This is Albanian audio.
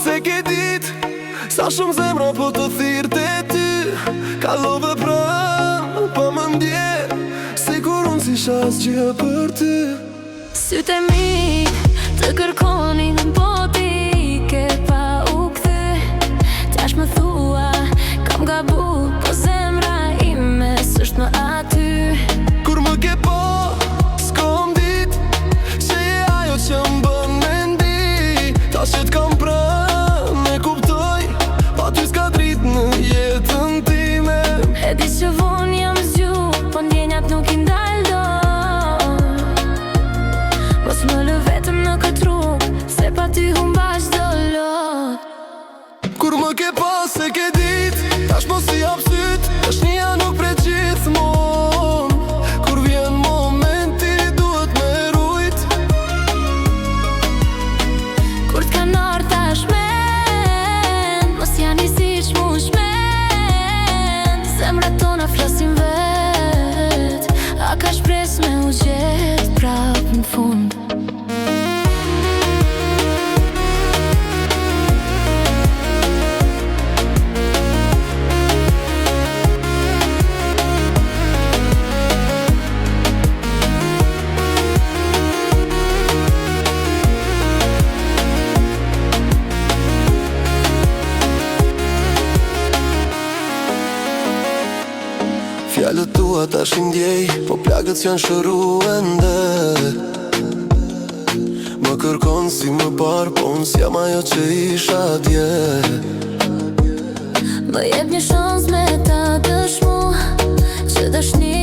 se ke dit sa shumë zemra po të thirë të ty. Kalove pranë, pa më ndje si kur unë si shas gjë për ty. Sytë e mi të kërkonin po ti ke pa u kthy. Tash më thua kam gabu, po zemra ime s'është më aty. Kur më ke po, s'kom dit se je ajo që më bën me ndi. Tash që t'kam pranë e kuptoj, pa ty s'ka drit në jetën time. E di që vonë jam zgju, po ndjenjat nuk i ndal do. Mos më lë vetëm në këtë rrugë, se pa ty humba çdo lot. Kur më ke pas e ke dit, tash mos i hap syt, është një nuk prej gjithmon. Kur vjen momenti duhet me rujt. Kur t'kan ardh tash men, mos janë i siç mu shmen. Zemrat tona flasin vet, a ka shpres me u gjet prap në fund. Fjallët tua tash i ndjej, po plagët janë shëruende. Më kërkon si më parë, po unë s'jam ajo që isha dje. Më jep një shans me ta dëshmu që dashni